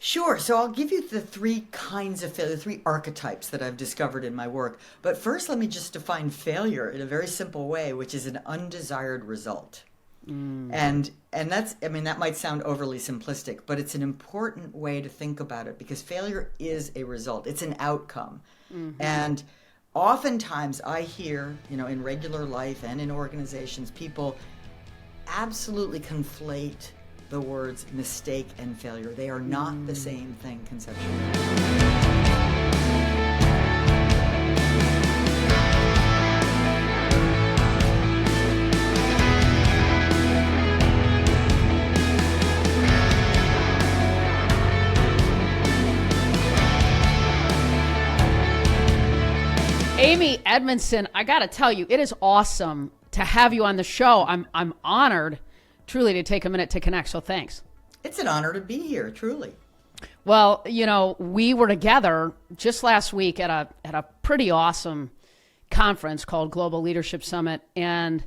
Sure. So I'll give you the three kinds of failure, three archetypes that I've discovered in my work. But first, let me just define failure in a very simple way, which is an undesired result. And that's, I mean, that might sound overly simplistic, but it's an important way to think about it because failure is a result. It's an outcome. And oftentimes I hear, in regular life and in organizations, people absolutely conflate the words mistake and failure. They are not the same thing conceptually. Amy Edmondson, I got to tell you, it is awesome to have you on the show. I'm honored, truly, to take a minute to connect. So thanks. It's an honor to be here, truly. Well, we were together just last week at a pretty awesome conference called Global Leadership Summit, and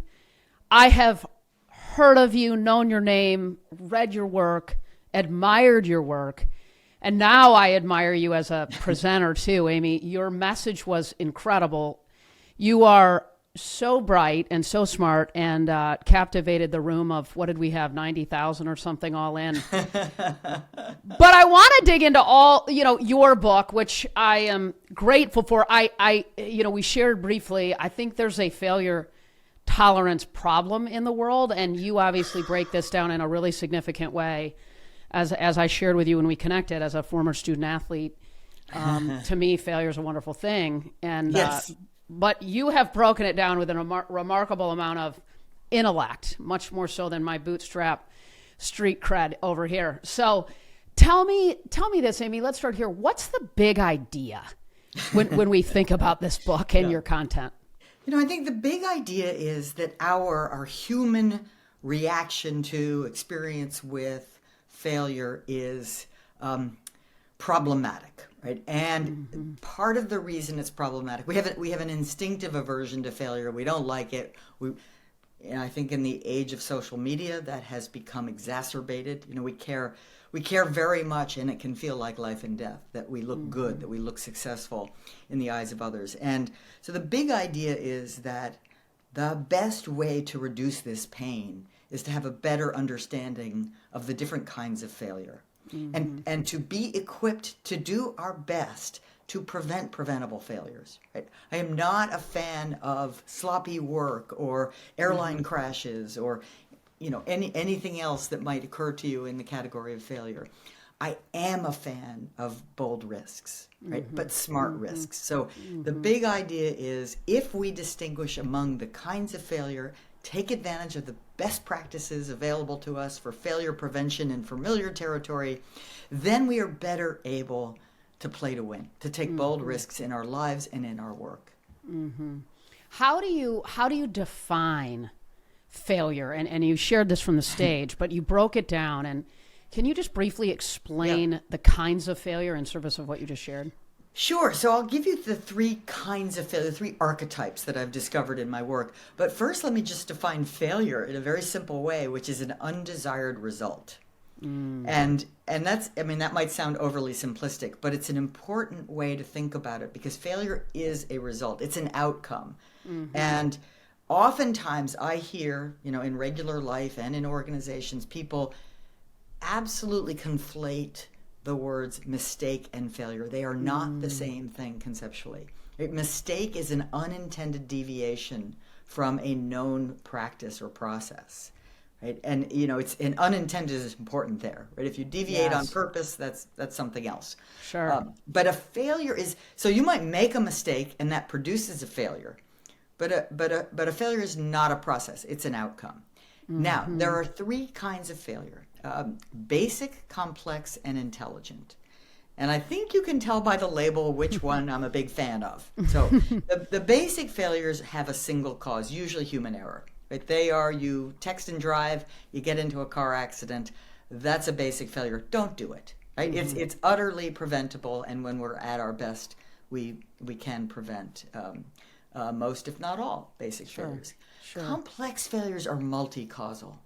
I have heard of you, known your name, read your work, admired your work. And now I admire you as a presenter too, Amy. Your message was incredible. You are so bright and so smart and captivated the room of, what did we have, 90,000 or something all in. But I want to dig into all, your book, which I am grateful for. We shared briefly, I think there's a failure tolerance problem in the world, and you obviously break this down in a really significant way. As I shared with you when we connected, as a former student athlete, to me, failure is a wonderful thing. And yes. But you have broken it down with a remarkable amount of intellect, much more so than my bootstrap street cred over here. So tell me this, Amy. Let's start here. What's the big idea when we think about this book and your content? I think the big idea is that our human reaction to experience with failure is problematic, right? And part of the reason it's problematic, we have an instinctive aversion to failure. We don't like it. I think in the age of social media, that has become exacerbated. We care very much, and it can feel like life and death, that we look good, that we look successful in the eyes of others. And so the big idea is that the best way to reduce this pain is to have a better understanding of the different kinds of failure and to be equipped to do our best to prevent preventable failures. Right? I am not a fan of sloppy work or airline crashes or anything else that might occur to you in the category of failure. I am a fan of bold risks, right? But smart risks. So the big idea is, if we distinguish among the kinds of failure, take advantage of the best practices available to us for failure prevention in familiar territory, then we are better able to play to win, to take bold risks in our lives and in our work. How do you define failure? And you shared this from the stage, but you broke it down. And can you just briefly explain the kinds of failure in service of what you just shared? Sure. So I'll give you the three kinds of failure, three archetypes that I've discovered in my work. But first, let me just define failure in a very simple way, which is an undesired result. And that's, that might sound overly simplistic, but it's an important way to think about it because failure is a result. It's an outcome. And oftentimes I hear, in regular life and in organizations, people absolutely conflate the words mistake and failure. They are not the same thing conceptually. A mistake is an unintended deviation from a known practice or process, right? And it's an unintended is important there, right? If you deviate on purpose, that's something else. Sure. But a failure is, so you might make a mistake and that produces a failure, but a failure is not a process. It's an outcome. Now, there are three kinds of failure. Basic, complex, and intelligent. And I think you can tell by the label which one I'm a big fan of. So the basic failures have a single cause, usually human error. Right? They are, you text and drive, you get into a car accident. That's a basic failure. Don't do it. Right? It's utterly preventable, and when we're at our best, we can prevent most, if not all, basic failures. Complex failures are multi-causal.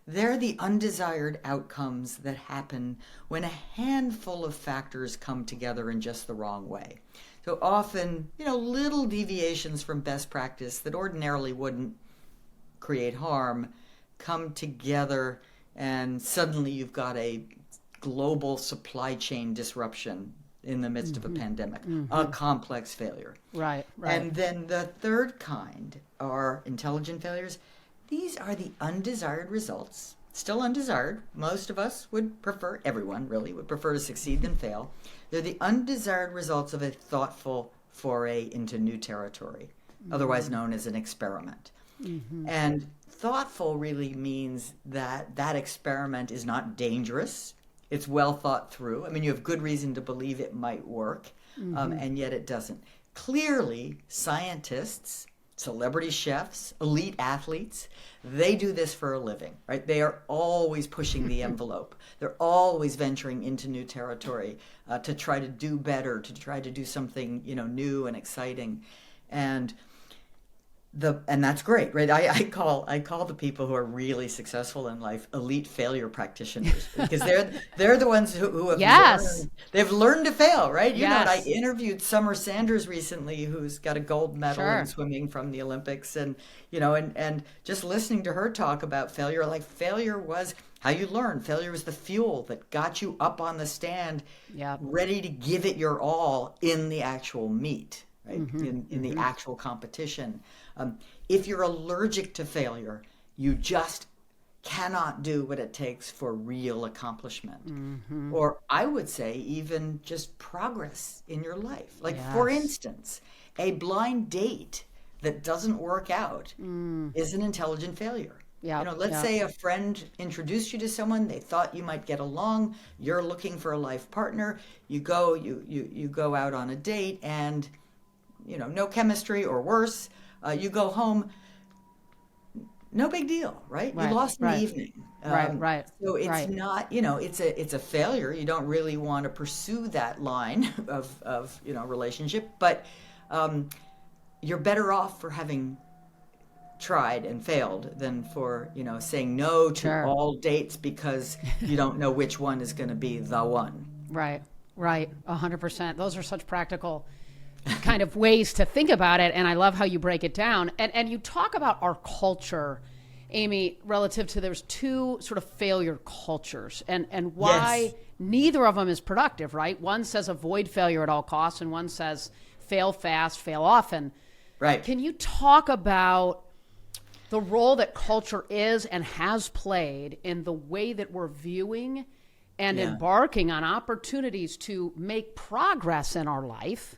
they're the undesired outcomes that happen when a handful of factors come together in just the wrong way. So often, little deviations from best practice that ordinarily wouldn't create harm come together, and suddenly you've got a global supply chain disruption in the midst of a pandemic, a complex failure. Right. And then the third kind are intelligent failures. These are the undesired results, still undesired. Most of us would prefer, everyone really would prefer to succeed than fail. They're the undesired results of a thoughtful foray into new territory, otherwise known as an experiment. And thoughtful really means that that experiment is not dangerous. It's well thought through. I mean, you have good reason to believe it might work, and yet it doesn't. Clearly, scientists, celebrity chefs, elite athletes, they do this for a living, right? They are always pushing the envelope. They're always venturing into new territory to try to do better, to try to do something, new and exciting. And that's great, right? I call the people who are really successful in life elite failure practitioners, because they're the ones who have they've learned to fail, right? I interviewed Summer Sanders recently, who's got a gold medal in swimming from the Olympics, and and just listening to her talk about failure, like failure was how you learn. Failure was the fuel that got you up on the stand, ready to give it your all in the actual meet. Right? In the actual competition. If you're allergic to failure, you just cannot do what it takes for real accomplishment. Or I would say even just progress in your life. Like, for instance, a blind date that doesn't work out is an intelligent failure. Let's say a friend introduced you to someone, they thought you might get along, you're looking for a life partner, you go out on a date, and no chemistry, or worse, you go home, no big deal, right? You lost in the evening. Right. So it's not, it's a failure. You don't really want to pursue that line of relationship, but you're better off for having tried and failed than for, saying no to all dates because you don't know which one is going to be the one. Right. 100%. Those are such practical kind of ways to think about it, and I love how you break it down. And you talk about our culture, Amy, relative to there's two sort of failure cultures, and why neither of them is productive, right? One says avoid failure at all costs, and one says fail fast, fail often. Right. Can you talk about the role that culture is and has played in the way that we're viewing and embarking on opportunities to make progress in our life?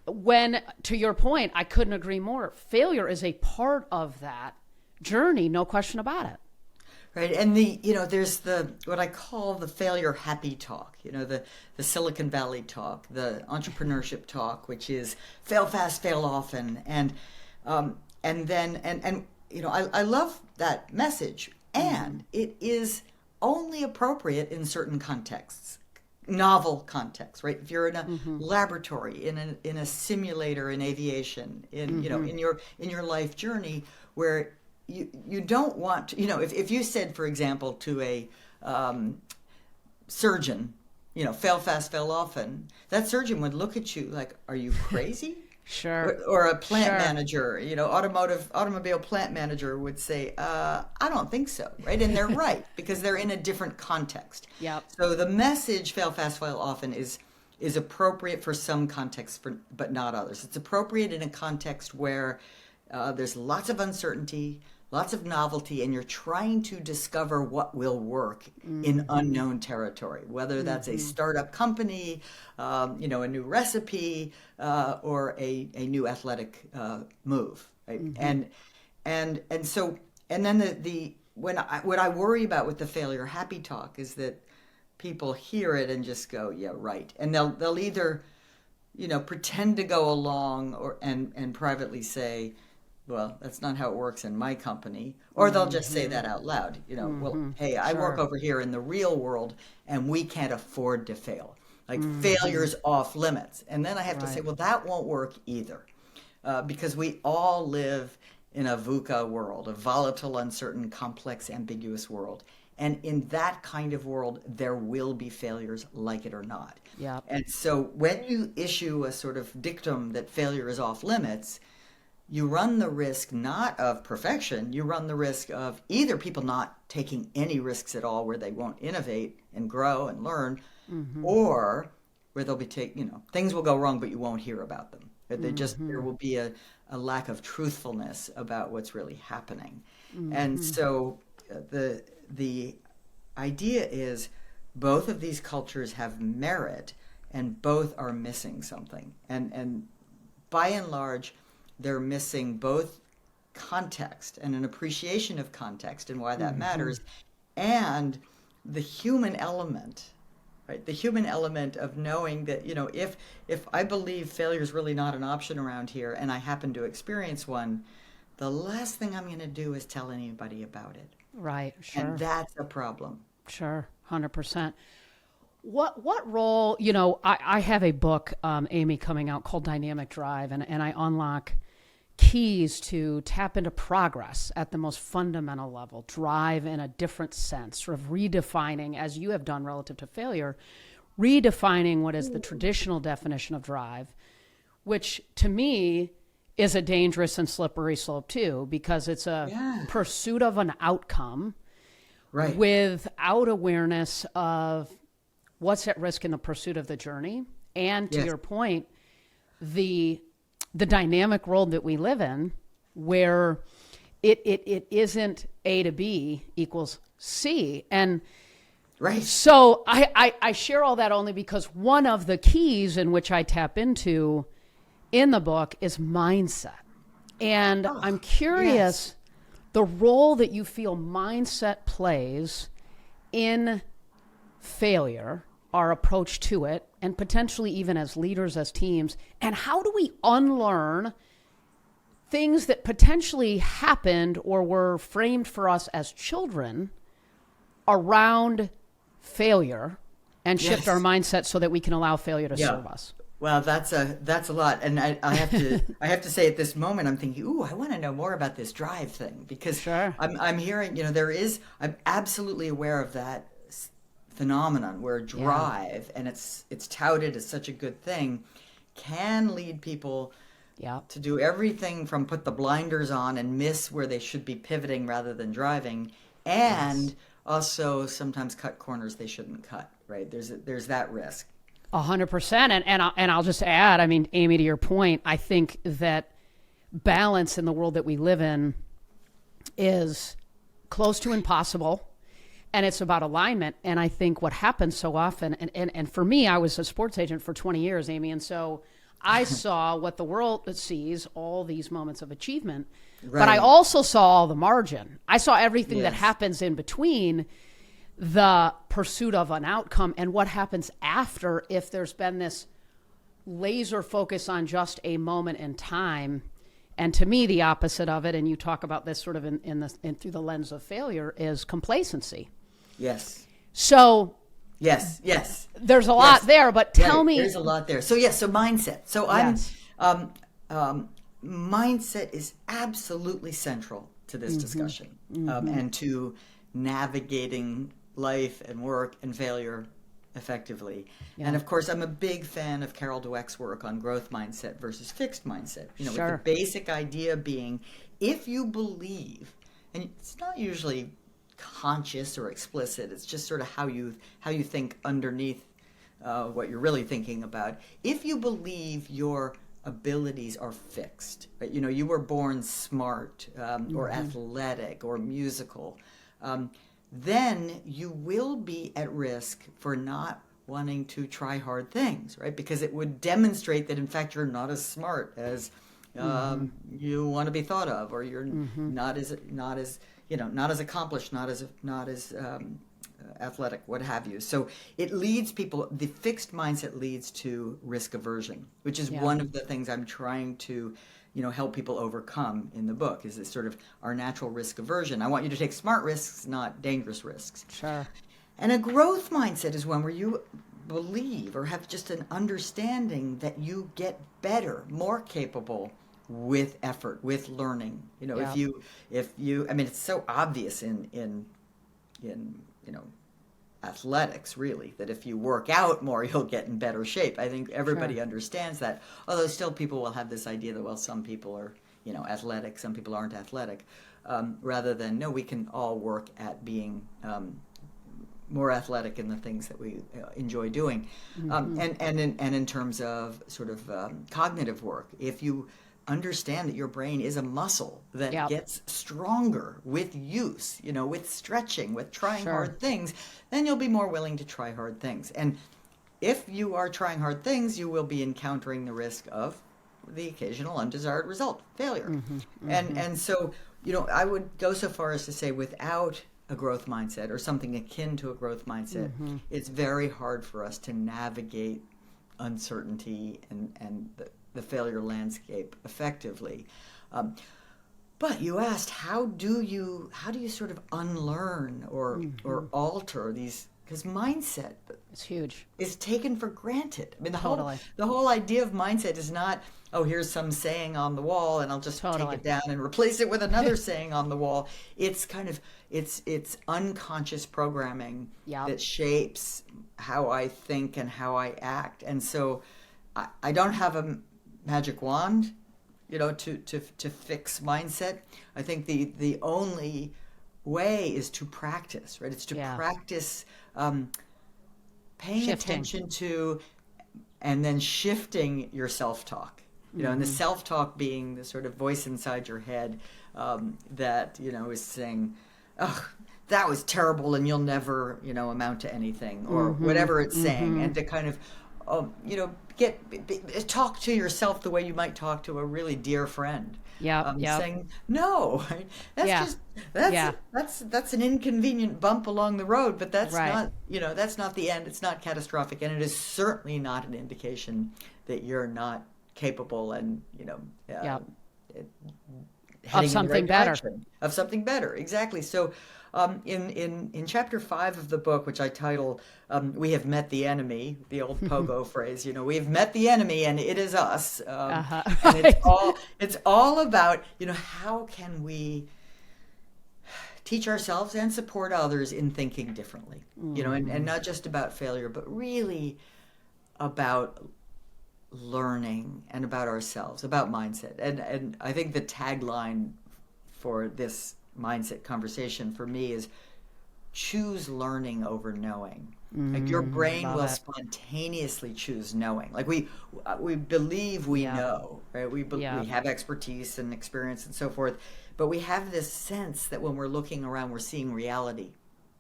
When, to your point, I couldn't agree more. Failure is a part of that journey, no question about it. Right, and there's what I call the failure happy talk. The Silicon Valley talk, the entrepreneurship talk, which is fail fast, fail often, and then I love that message, and it is only appropriate in certain contexts. Novel context, right? If you're in a laboratory, in a simulator in aviation, in your life journey, where you don't want to, if you said, for example, to a surgeon, fail fast, fail often, that surgeon would look at you like, are you crazy? Sure. Or a plant manager, automobile plant manager would say, I don't think so, right? And they're right, because they're in a different context. Yep. So the message, fail fast, fail often, is appropriate for some contexts, but not others. It's appropriate in a context where there's lots of uncertainty, lots of novelty, and you're trying to discover what will work in unknown territory, whether that's a startup company, a new recipe, or a new athletic move, right? And then what I worry about with the failure happy talk is that people hear it and just go, yeah, right, and they'll either pretend to go along and privately say, well, that's not how it works in my company. Or they'll just say that out loud. Well, hey, I work over here in the real world, and we can't afford to fail. Like, failure's off limits. And then I have to say, well, that won't work either. Because we all live in a VUCA world, a volatile, uncertain, complex, ambiguous world. And in that kind of world, there will be failures, like it or not. Yeah. And so when you issue a sort of dictum that failure is off limits, you run the risk not of perfection, you run the risk of either people not taking any risks at all where they won't innovate and grow and learn, or where they'll be things will go wrong, but you won't hear about them. There will be a lack of truthfulness about what's really happening. And so the idea is both of these cultures have merit and both are missing something. And by and large, they're missing both context and an appreciation of context and why that matters, and the human element, right? The human element of knowing that, if I believe failure is really not an option around here and I happen to experience one, the last thing I'm going to do is tell anybody about it. Right. Sure. And that's a problem. Sure. 100%. What role, I have a book, Amy, coming out called Dynamic Drive, and I unlock keys to tap into progress at the most fundamental level, drive in a different sense, sort of redefining, as you have done relative to failure, redefining what is the traditional definition of drive, which to me is a dangerous and slippery slope too, because it's a pursuit of an outcome without awareness of what's at risk in the pursuit of the journey. And to your point, the dynamic world that we live in, where it isn't A to B equals C. And so I share all that only because one of the keys in which I tap into in the book is mindset. And I'm curious the role that you feel mindset plays in failure, our approach to it, and potentially even as leaders, as teams, and how do we unlearn things that potentially happened or were framed for us as children around failure and shift our mindset so that we can allow failure to serve us? Well, that's a lot, and I have to say at this moment I'm thinking, ooh, I want to know more about this drive thing, because I'm hearing, I'm absolutely aware of that phenomenon where drive, and it's touted as such a good thing, can lead people to do everything from put the blinders on and miss where they should be pivoting rather than driving, and also sometimes cut corners they shouldn't cut. Right? There's that risk. 100%. And I'll just add, I mean, Amy, to your point, I think that balance in the world that we live in is close to impossible. And it's about alignment. And I think what happens so often, and for me, I was a sports agent for 20 years, Amy. And so I saw what the world sees, all these moments of achievement. But I also saw all the margin. I saw everything that happens in between the pursuit of an outcome and what happens after if there's been this laser focus on just a moment in time. And to me, the opposite of it, and you talk about this sort of in through the lens of failure, is complacency. Yes. So yes, there's a lot there, but tell me. There's a lot there. So so mindset. So mindset is absolutely central to this discussion, and to navigating life and work and failure effectively. And of course, I'm a big fan of Carol Dweck's work on growth mindset versus fixed mindset. With the basic idea being, if you believe, and it's not usually conscious or explicit, it's just sort of how you think underneath what you're really thinking about. If you believe your abilities are fixed, right? You were born smart or athletic or musical, then you will be at risk for not wanting to try hard things, right? Because it would demonstrate that, in fact, you're not as smart as you want to be thought of, or you're not as accomplished, not as athletic, what have you. So it leads people. The fixed mindset leads to risk aversion, which is one of the things I'm trying to help people overcome in the book, is this sort of our natural risk aversion. I want you to take smart risks, not dangerous risks. Sure. And a growth mindset is one where you believe or have just an understanding that you get better, more capable with effort, with learning. Yeah. If you, I mean, it's so obvious athletics, really, that if you work out more, you'll get in better shape. I think everybody Sure. understands that, although still people will have this idea that, well, some people are, athletic, some people aren't athletic, rather than, no, we can all work at being more athletic in the things that we enjoy doing. And in terms of sort of cognitive work, if you understand that your brain is a muscle that Yep. gets stronger with use, with stretching, with trying Sure. hard things, then you'll be more willing to try hard things. And if you are trying hard things, you will be encountering the risk of the occasional undesired result, failure. And so, I would go so far as to say, without a growth mindset or something akin to a growth mindset, it's very hard for us to navigate uncertainty and the failure landscape effectively. But you asked, how do you sort of unlearn or alter these? Because mindset It's huge. is taken for granted. I mean, Totally. the whole idea of mindset is not, oh, here's some saying on the wall, and I'll just take Totally. it down and replace it with another saying on the wall. It's kind of it's unconscious programming Yep. that shapes how I think and how I act. And so, I don't have a magic wand, to fix mindset. I think the only way is to practice, right? It's to Yeah. practice paying Shifting. attention to and then shifting your self-talk. And the self-talk being the sort of voice inside your head that, is saying, oh, that was terrible and you'll never, amount to anything, or whatever it's saying. And to kind of, talk to yourself the way you might talk to a really dear friend. Yep. Yep. Saying, no, right? That's Yeah. just, Yeah. that's an inconvenient bump along the road, but that's Right. not, that's not the end. It's not catastrophic. And it is certainly not an indication that you're not capable and, Yep. heading in the something right better. direction. Of something better, exactly. So, in chapter 5 of the book, which I title "We Have Met the Enemy," the old pogo phrase, we've met the enemy, and it is us. And it's all about, how can we teach ourselves and support others in thinking differently, and not just about failure, but really about learning and about ourselves, about mindset. And I think the tagline for this mindset conversation for me is choose learning over knowing. Like your brain love will it. spontaneously choose knowing. Like we believe we Yeah. know, right? We Yeah. have expertise and experience and so forth, but we have this sense that when we're looking around, we're seeing reality.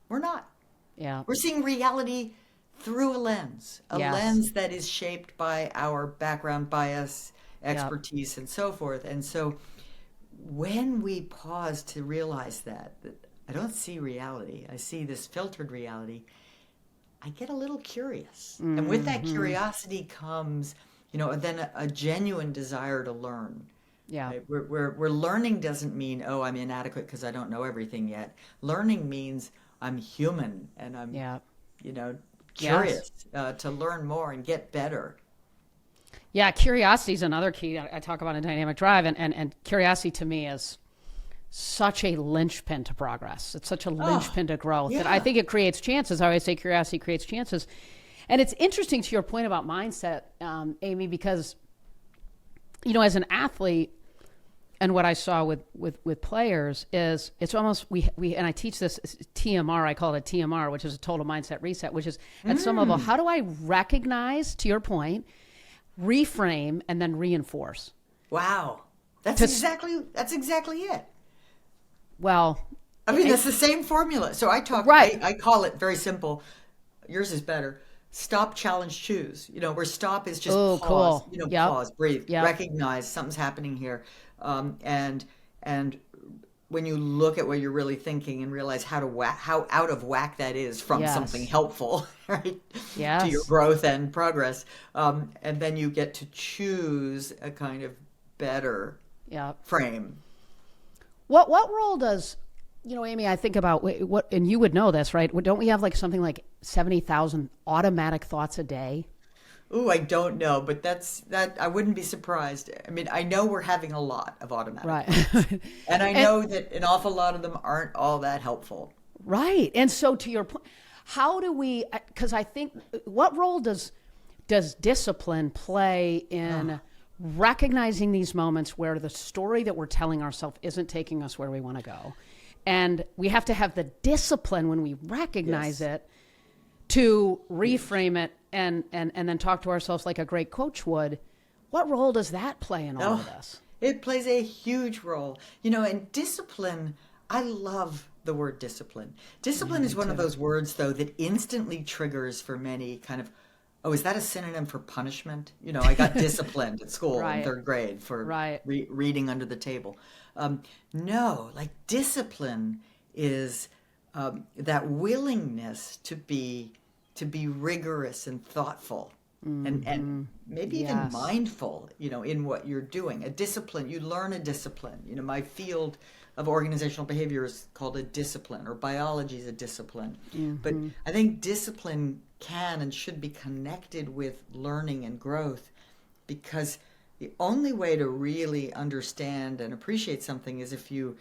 We're not. Yeah. We're seeing reality through a lens, Yes. lens that is shaped by our background bias, expertise, and so forth. And so when we pause to realize that I don't see reality, I see this filtered reality, I get a little curious. And with that curiosity comes, then a genuine desire to learn. Yeah. Right? Where learning doesn't mean, oh, I'm inadequate because I don't know everything yet. Learning means I'm human and I'm, Yeah. curious to learn more and get better. Yeah, curiosity is another key I talk about in Dynamic Drive, and curiosity to me is such a linchpin to progress. It's such a linchpin to growth that I yeah. think it creates chances. I always say curiosity creates chances. And it's interesting to your point about mindset, Amy, because, as an athlete, and what I saw with players is it's almost we and I teach this TMR, I call it a TMR, which is a total mindset reset, which is at some level, how do I recognize, to your point, reframe, and then reinforce? Wow. That's exactly it. Well, I mean, that's the same formula. So Right. I call it very simple. Yours is better. Stop, challenge, choose. Where stop is just Oh, pause, cool. Yep. pause, breathe, Yep. recognize something's happening here. And when you look at what you're really thinking and realize how out of whack that is from Yes. something helpful, right? Yes. To your growth and progress. And then you get to choose a kind of better yeah. frame. What role does, Amy, I think about what, and you would know this, right? Don't we have like something like 70,000 automatic thoughts a day? Ooh, I don't know, but that I wouldn't be surprised. I mean, I know we're having a lot of automatic Right. pilots, and I And know that an awful lot of them aren't all that helpful. right. And so to your point, how do we, because I think, what role does discipline play in recognizing these moments where the story that we're telling ourselves isn't taking us where we want to go? And we have to have the discipline when we recognize Yes. it to reframe it and then talk to ourselves like a great coach would. What role does that play in all of Oh, this? it plays a huge role. And discipline, I love the word discipline. Yeah, Discipline me is one of too. those words, though, that instantly triggers for many kind of, oh, is that a synonym for punishment? I got disciplined at school in Right. third grade for Right. reading under the table. No, like discipline is that willingness to be rigorous and thoughtful and maybe even Yes. mindful, in what you're doing. A discipline, you learn a discipline. My field of organizational behavior is called a discipline, or biology is a discipline. But I think discipline can and should be connected with learning and growth, because the only way to really understand and appreciate something is if you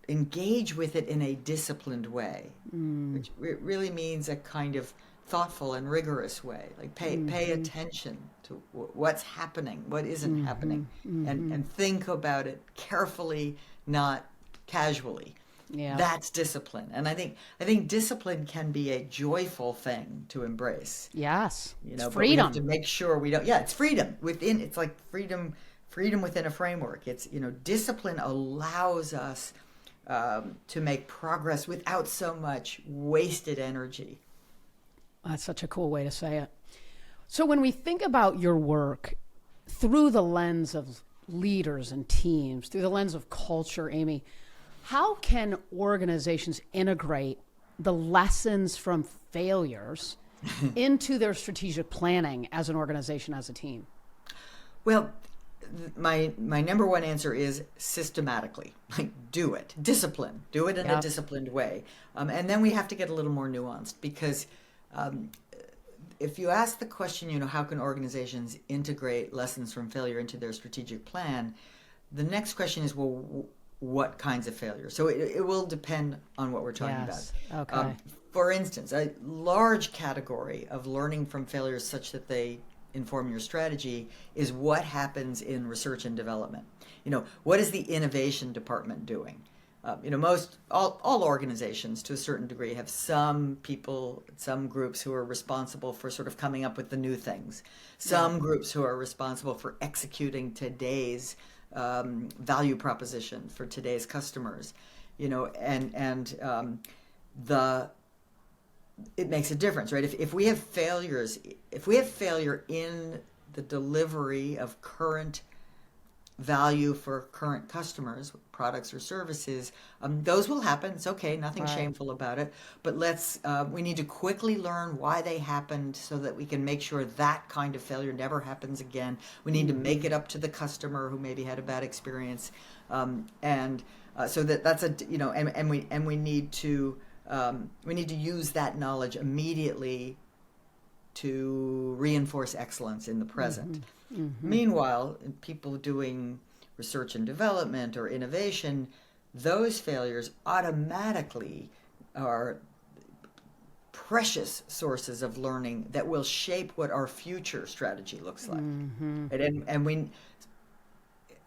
engage with it in a disciplined way, which really means a kind of thoughtful and rigorous way. Like pay attention to what's happening, what isn't happening, and think about it carefully, not casually. Yeah. That's discipline, and I think discipline can be a joyful thing to embrace. Yes. It's But we have freedom. to make sure we don't. Yeah, it's freedom within. It's like freedom within a framework. It's discipline allows us to make progress without so much wasted energy. That's such a cool way to say it. So when we think about your work through the lens of leaders and teams, through the lens of culture, Amy, how can organizations integrate the lessons from failures into their strategic planning as an organization, as a team? Well, my number one answer is systematically. Like, do it, discipline, do it in a Yeah. disciplined way, and then we have to get a little more nuanced, because if you ask the question, how can organizations integrate lessons from failure into their strategic plan, the next question is, well, what kinds of failure? So it will depend on what we're talking Yes. about. Okay. For instance, a large category of learning from failures such that they inform your strategy is what happens in research and development. What is the innovation department doing? All organizations to a certain degree have some people, some groups who are responsible for sort of coming up with the new things, some groups who are responsible for executing today's value proposition for today's customers, and it makes a difference, right? If we have failures, if we have failure in the delivery of current value for current customers, products or services, those will happen. It's okay, nothing Right. shameful about it. But we need to quickly learn why they happened so that we can make sure that kind of failure never happens again. We need to make it up to the customer who maybe had a bad experience, and so that's and we need to use that knowledge immediately to reinforce excellence in the present. Meanwhile, people doing research and development or innovation, those failures automatically are precious sources of learning that will shape what our future strategy looks like. And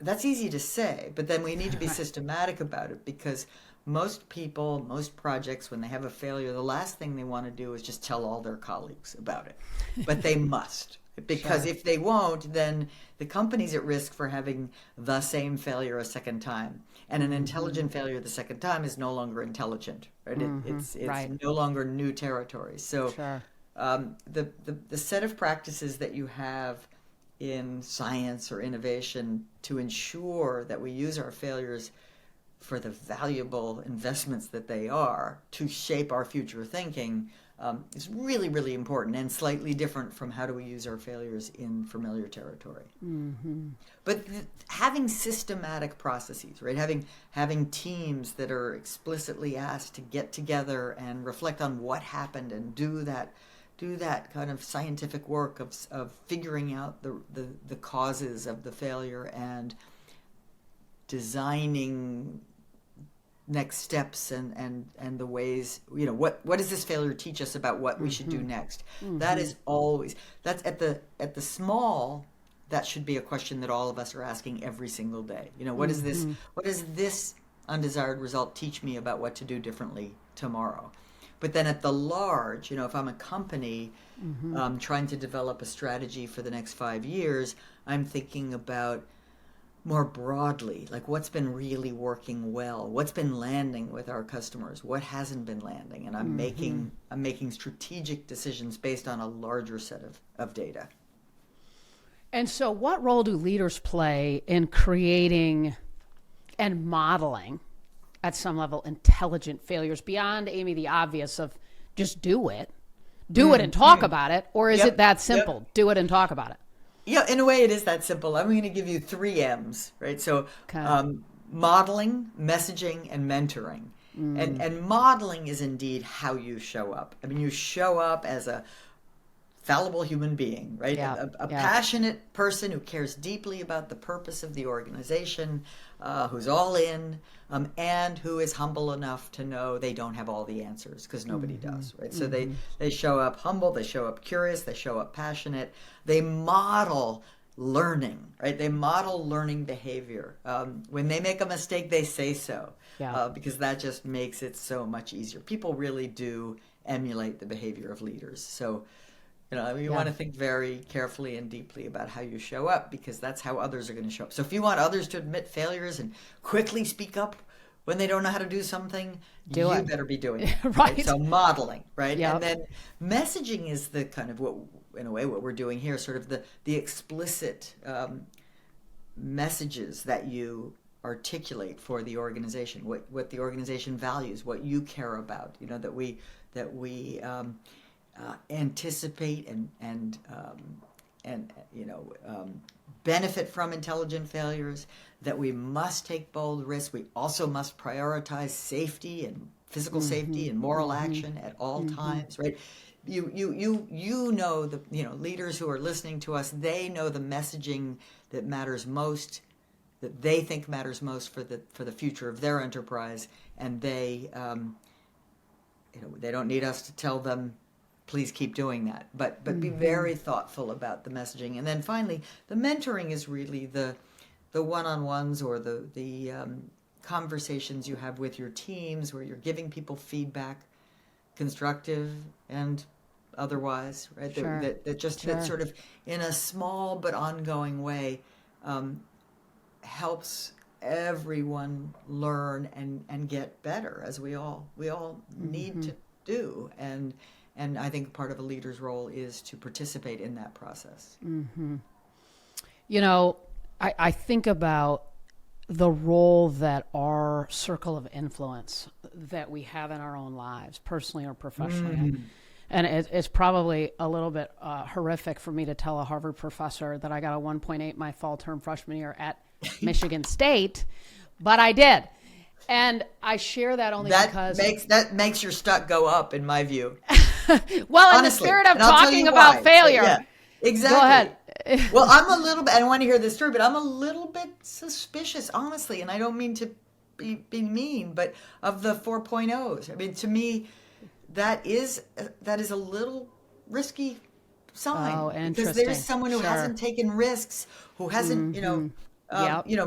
that's easy to say, but then we need to be systematic about it, because most people, most projects, when they have a failure, the last thing they want to do is just tell all their colleagues about it. But they must, because Sure. if they won't, then the company's at risk for having the same failure a second time. And an intelligent failure the second time is no longer intelligent, right? It's Right. no longer new territory. So Sure. the set of practices that you have in science or innovation to ensure that we use our failures for the valuable investments that they are to shape our future thinking is really, really important, and slightly different from how do we use our failures in familiar territory. But having systematic processes, right? Having teams that are explicitly asked to get together and reflect on what happened and do do that kind of scientific work of figuring out the causes of the failure and designing next steps and the ways, what does this failure teach us about what we should do next? That is always, that's at the small, that should be a question that all of us are asking every single day. What does this undesired result teach me about what to do differently tomorrow? But then at the large, if I'm a company trying to develop a strategy for the next 5 years, I'm thinking about more broadly, like what's been really working well, what's been landing with our customers, what hasn't been landing, and I'm making strategic decisions based on a larger set of data. And so what role do leaders play in creating and modeling at some level intelligent failures beyond, Amy, the obvious of just do it and talk about it? Or is it that simple? Do it and talk about it. Yeah, in a way it is that simple. I'm going to give you 3 M's, right? So modeling, messaging, and mentoring. And modeling is indeed how you show up. I mean, you show up as a fallible human being, right? A passionate person who cares deeply about the purpose of the organization, who's all in, and who is humble enough to know they don't have all the answers, because nobody does, right? So they show up humble, they show up curious, they show up passionate. They model learning, right? They model learning behavior. When they make a mistake, they say so, because that just makes it so much easier. People really do emulate the behavior of leaders. So you want to think very carefully and deeply about how you show up, because that's how others are going to show up. So if you want others to admit failures and quickly speak up when they don't know how to do something, you better be doing it. Right? So modeling, right? Yep. And then messaging is the kind of what we're doing here, sort of the explicit messages that you articulate for the organization, what the organization values, what you care about, that we anticipate and benefit from intelligent failures, that we must take bold risks. We also must prioritize safety and physical safety and moral action at all times, right? You know leaders who are listening to us, they know the messaging that matters most, that they think matters most for the future of their enterprise, and they don't need us to tell them, please keep doing that, but be very thoughtful about the messaging. And then finally, the mentoring is really the one-on-ones or the conversations you have with your teams, where you're giving people feedback, constructive and otherwise, right? Sure. That sort of in a small but ongoing way helps everyone learn and get better, as we all need to do. And I think part of a leader's role is to participate in that process. I think about the role that our circle of influence that we have in our own lives, personally or professionally. And it's probably a little bit horrific for me to tell a Harvard professor that I got a 1.8 my fall term freshman year at Michigan State, but I did. And I share that only because that makes your stuck go up, in my view. Well, honestly, in the spirit of talking about failure. So, exactly. Go ahead. Well, I'm a little bit, I don't want to hear this story, but I'm a little bit suspicious, honestly, and I don't mean to be mean, but of the 4.0s. I mean, to me, that is a little risky sign. Oh, interesting. Because there's someone who hasn't taken risks, who hasn't,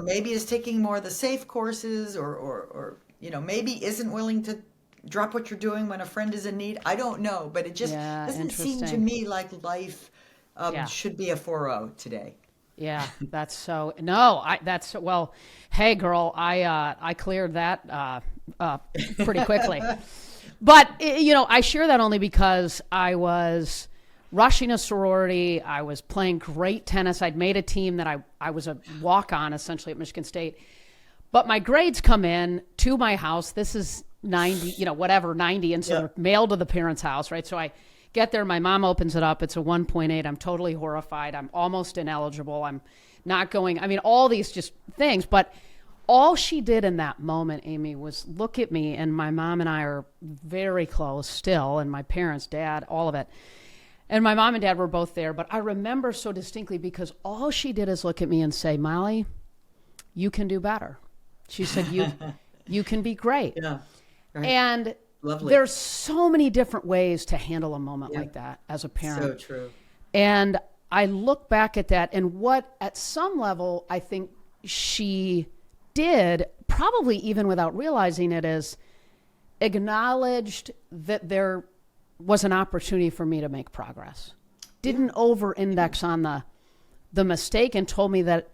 maybe is taking more of the safe courses, or maybe isn't willing to drop what you're doing when a friend is in need. I don't know, but it just doesn't seem to me like life should be a 4.0 today. Yeah, that's so. No, well. Hey, girl, I cleared that pretty quickly, but I share that only because I was rushing a sorority. I was playing great tennis. I'd made a team that I was a walk-on essentially at Michigan State, but my grades come in to my house. This is 90, 90, and so they're mailed to the parents' house, right? So I get there, my mom opens it up. It's a 1.8. I'm totally horrified. I'm almost ineligible. I'm not going. I mean, all these just things. But all she did in that moment, Amy, was look at me, and my mom and I are very close still, and my parents, dad, all of it. And my mom and dad were both there, but I remember so distinctly because all she did is look at me and say, Molly, you can do better. She said, you can be great. Yeah. Right. And Lovely. there's so many different ways to handle a moment like that as a parent. So true. And I look back at that, and what at some level I think she did, probably even without realizing it, is acknowledged that there was an opportunity for me to make progress. Didn't over-index on the mistake, and told me that,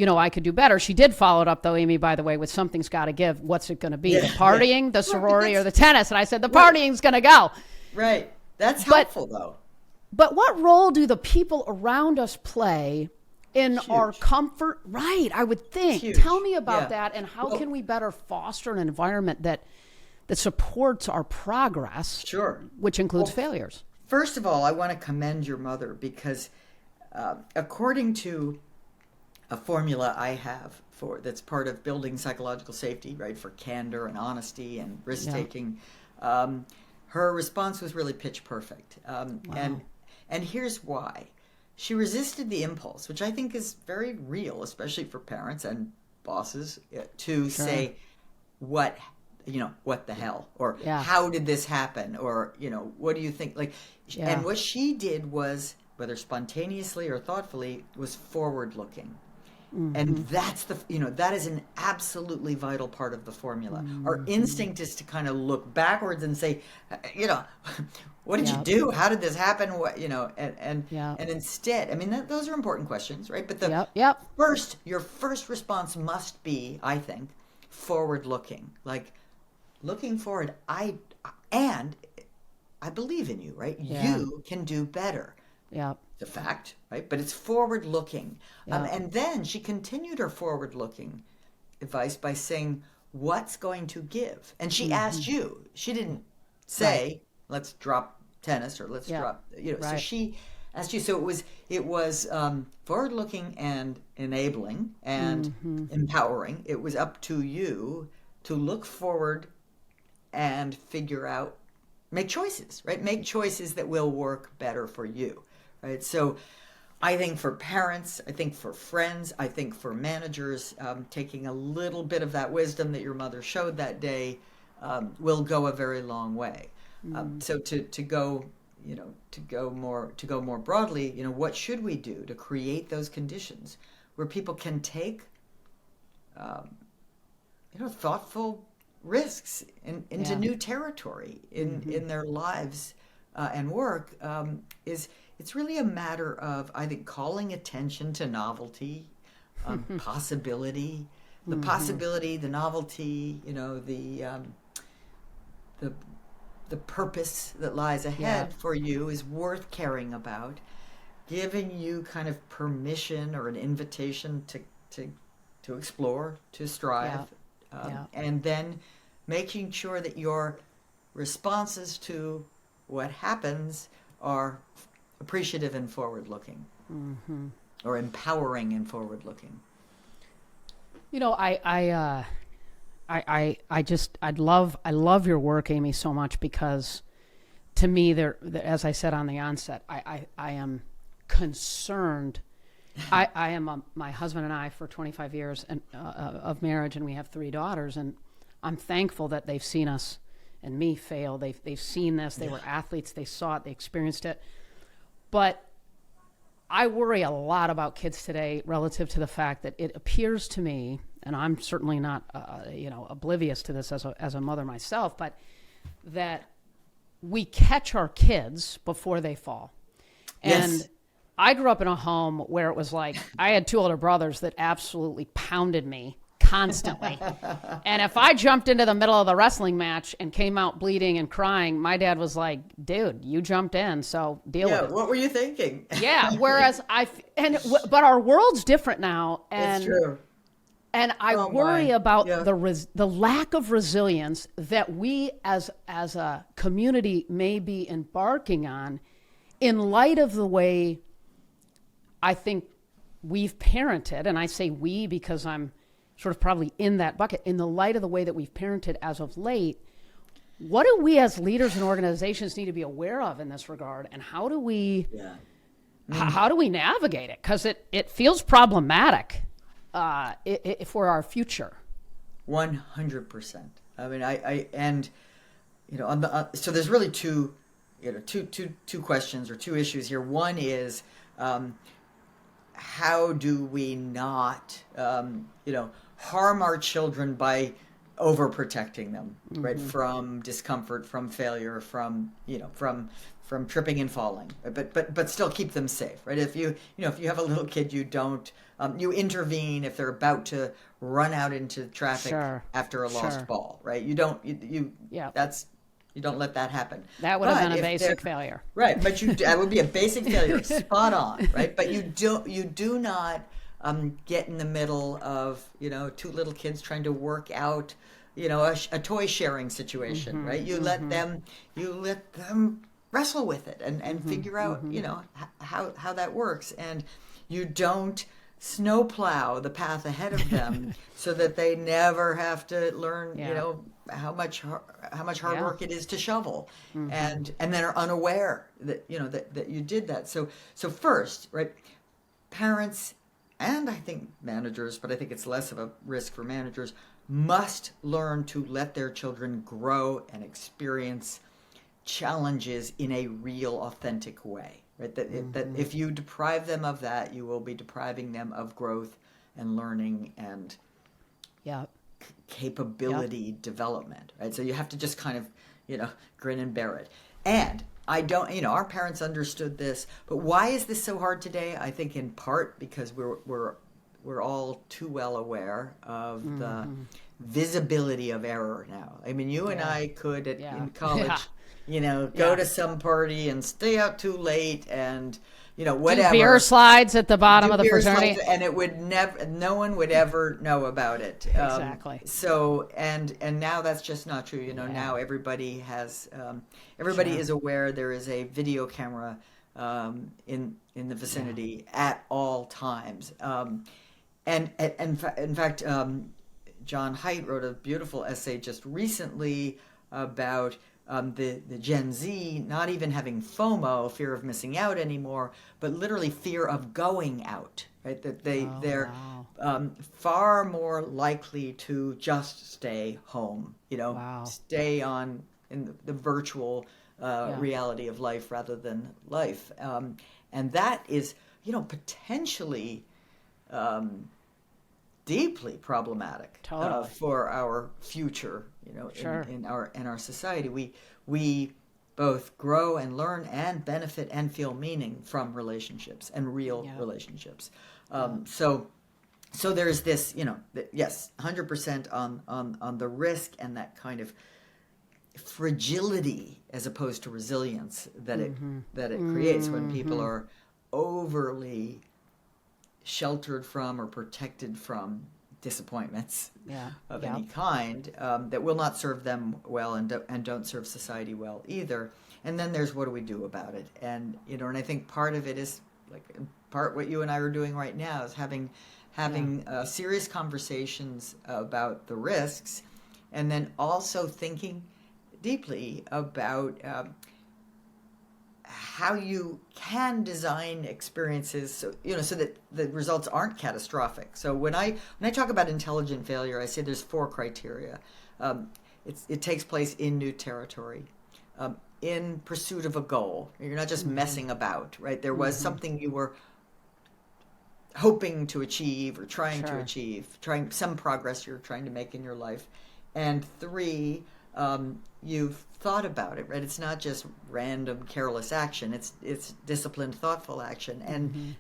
I could do better. She did follow it up, though, Amy, by the way, with something's got to give. What's it going to be? The partying, the sorority, or the tennis? And I said, the partying's going to go. Right. That's helpful, though. But what role do the people around us play in our comfort? Right, I would think. Tell me about that, and how can we better foster an environment that supports our progress, which includes failures? First of all, I want to commend your mother because according to a formula I have that's part of building psychological safety, right, for candor and honesty and risk-taking, her response was really pitch perfect. And here's why. She resisted the impulse, which I think is very real, especially for parents and bosses, to say, what the hell? Or how did this happen? Or, what do you think? And what she did was, whether spontaneously or thoughtfully, was forward-looking. Mm-hmm. And that's that is an absolutely vital part of the formula. Mm-hmm. Our instinct is to kind of look backwards and say, what did you do? How did this happen? What, and instead, I mean, those are important questions, right? But your first response must be, I think, forward-looking, like looking forward. I believe in you, right? Yeah. You can do better. Yeah. The fact, right? But it's forward-looking. And then she continued her forward-looking advice by saying, what's going to give? And she asked you. She didn't say, let's drop tennis or let's drop, So she asked you. So it was forward-looking and enabling and empowering. It was up to you to look forward and figure out, make choices, right? Make choices that will work better for you. Right. So I think for parents, I think for friends, I think for managers, taking a little bit of that wisdom that your mother showed that day will go a very long way. So to go more broadly, what should we do to create those conditions where people can take, thoughtful risks into new territory in their lives and work it's really a matter of, I think, calling attention to novelty, possibility, the possibility, the novelty, the purpose that lies ahead for you is worth caring about, giving you kind of permission or an invitation to explore, to strive, and then making sure that your responses to what happens are appreciative and forward-looking, or empowering and forward-looking. I love your work, Amy, so much because, to me, as I said on the onset, I am concerned. I am my husband and I for 25 years of marriage, and we have 3 daughters, and I'm thankful that they've seen us and me fail. They've seen this. They were athletes. They saw it. They experienced it. But I worry a lot about kids today relative to the fact that it appears to me, and I'm certainly not, oblivious to this as a mother myself, but that we catch our kids before they fall. And I grew up in a home where it was like, I had 2 older brothers that absolutely pounded me constantly. And if I jumped into the middle of the wrestling match and came out bleeding and crying, my dad was like, dude, you jumped in, so deal with it. What were you thinking? Whereas but our world's different now. And, it's true. And I worry about the lack of resilience that we as a community may be embarking on in light of the way I think we've parented. And I say we because I'm sort of probably in that bucket, in the light of the way that we've parented as of late, What do we as leaders and organizations need to be aware of in this regard, and how do we how do we navigate it? Because it feels problematic for our future. 100%. I mean, and on the so there's really two questions or two issues here. One is, how do we not harm our children by overprotecting them, right, from discomfort, from failure, from tripping and falling, but still keep them safe, right? If you have a little kid, you don't you intervene if they're about to run out into traffic after a lost ball, right? You don't you don't let that happen. That would have been a basic failure, right? But that would be a basic failure, spot on, right? But you do not get in the middle of two little kids trying to work out a toy sharing situation, right? You let them wrestle with it and figure out how that works, and you don't snowplow the path ahead of them so that they never have to learn how much hard work it is to shovel, and then are unaware that that you did that. So first, right, parents and I think managers, but I think it's less of a risk for managers, must learn to let their children grow and experience challenges in a real, authentic way. Right? That if you deprive them of that, you will be depriving them of growth and learning and capability development. Right? So you have to just kind of grin and bear it. And I don't, our parents understood this, but why is this so hard today? I think in part because we're all too well aware of the visibility of error now. I mean, you and I could in college, go to some party and stay out too late and whatever. Do beer slides at the bottom of the fraternity, and it would no one would ever know about it. Exactly. So and now that's just not true. Now everybody has everybody is aware there is a video camera in the vicinity at all times. And in fact, John Haidt wrote a beautiful essay just recently about the Gen Z not even having FOMO, fear of missing out anymore, but literally fear of going out, right? That they're far more likely to just stay home, stay on in the virtual reality of life rather than life. And that is, potentially deeply problematic for our future, in our society. We both grow and learn and benefit and feel meaning from relationships and real relationships. So there's this, yes, 100% on the risk and that kind of fragility as opposed to resilience that it creates when people are overly sheltered from or protected from disappointments of any kind that will not serve them well and don't serve society well either. And then there's what do we do about it? And and I think part of it is part what you and I are doing right now is having serious conversations about the risks, and then also thinking deeply about how you can design experiences so that the results aren't catastrophic. So when I talk about intelligent failure, I say there's 4 criteria. It takes place in new territory, in pursuit of a goal. You're not just messing about, right? There was something you were hoping to achieve or trying to achieve, trying some progress you're trying to make in your life. And 3, you've thought about it, right? It's not just random careless action. It's disciplined, thoughtful action.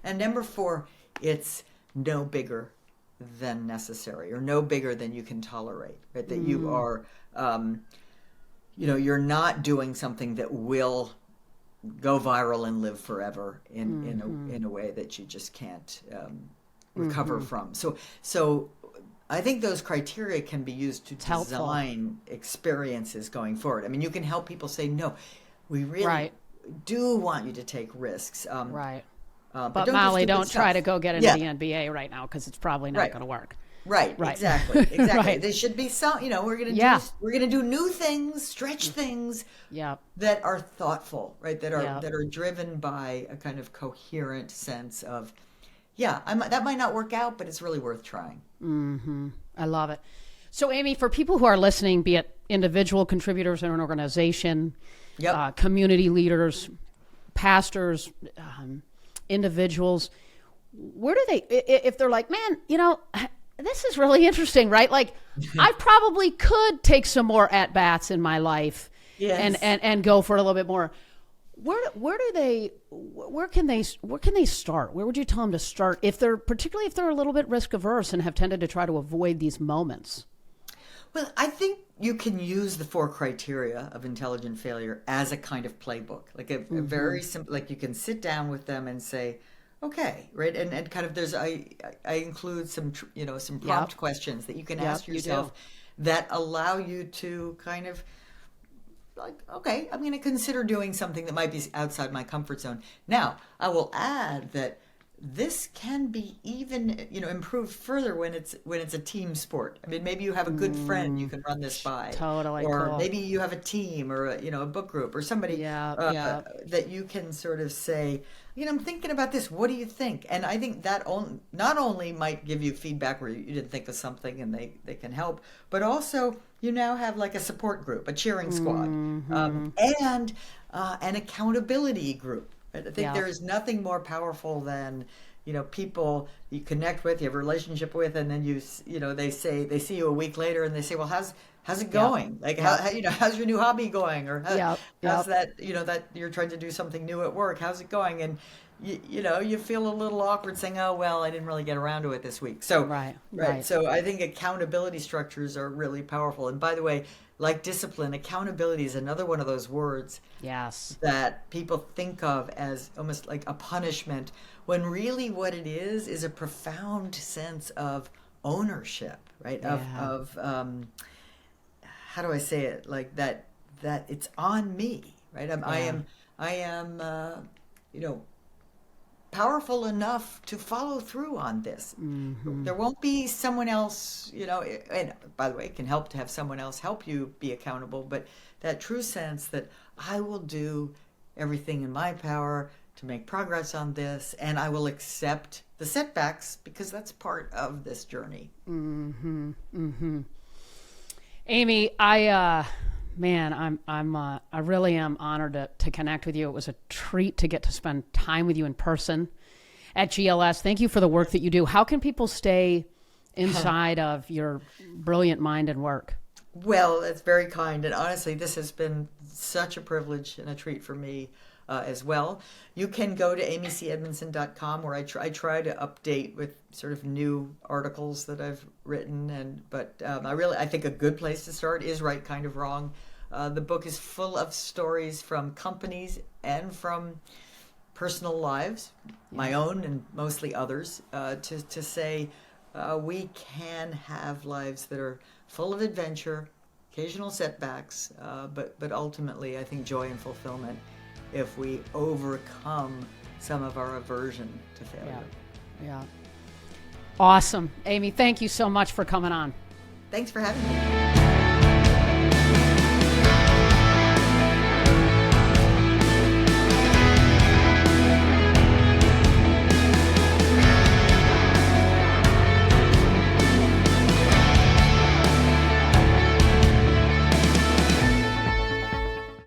And number 4, it's no bigger than necessary or no bigger than you can tolerate, right? That you are, you're not doing something that will go viral and live forever in a way that you just can't recover from. So I think those criteria can be used to design experiences going forward. I mean, you can help people say, no, we really do want you to take risks. But Molly, don't try to go get into the NBA right now because it's probably not going to work. Right, Right. exactly, exactly. Right. There should be some, Yeah. we're gonna do new things, stretch things Yeah. that are thoughtful, right? Yeah. That are driven by a kind of coherent sense of, yeah, that might not work out, but it's really worth trying. I love it. So, Amy, for people who are listening, be it individual contributors in an organization, Yep. community leaders, pastors, individuals, where do they, if they're like, man, this is really interesting, right? Like, I probably could take some more at bats in my life, Yes. and go for it a little bit more. Where can they start? Where would you tell them to start particularly if they're a little bit risk averse and have tended to try to avoid these moments? Well, I think you can use the 4 criteria of intelligent failure as a kind of playbook, like a very simple, like you can sit down with them and say, okay, right, and kind of I include some some prompt questions that you can ask you yourself that allow you to kind of, like, okay, I'm going to consider doing something that might be outside my comfort zone. Now, I will add that this can be even, improved further when it's a team sport. I mean, maybe you have a good friend you can run this by, Totally or cool. maybe you have a team or a book group or somebody that you can sort of say, I'm thinking about this. What do you think? And I think that not only might give you feedback where you didn't think of something and they can help, but also you now have like a support group, a cheering squad, and an accountability group. I think there is nothing more powerful than people you connect with, you have a relationship with, and then they see you a week later and they say, well, how's it going? Like how's your new hobby going, or how's that that you're trying to do something new at work? How's it going? And you feel a little awkward saying, oh, well, I didn't really get around to it this week. So Right. So I think accountability structures are really powerful. And by the way, like discipline, accountability is another one of those words that people think of as almost like a punishment, when really what it is a profound sense of ownership, right? Of how do I say it? Like that it's on me, right? I am powerful enough to follow through on this. There won't be someone else, and by the way, it can help to have someone else help you be accountable, but that true sense that I will do everything in my power to make progress on this, and I will accept the setbacks because that's part of this journey. Amy, I really am honored to connect with you. It was a treat to get to spend time with you in person at GLS. Thank you for the work that you do. How can people stay inside of your brilliant mind and work? Well, that's very kind. And honestly, this has been such a privilege and a treat for me as well. You can go to amycedmondson.com, where I try to update with sort of new articles that I've written. But I think a good place to start is Right Kind of Wrong. The book is full of stories from companies and from personal lives, my own and mostly others, to say we can have lives that are full of adventure, occasional setbacks, but ultimately, I think, joy and fulfillment if we overcome some of our aversion to failure. Yeah. Awesome. Amy, thank you so much for coming on. Thanks for having me.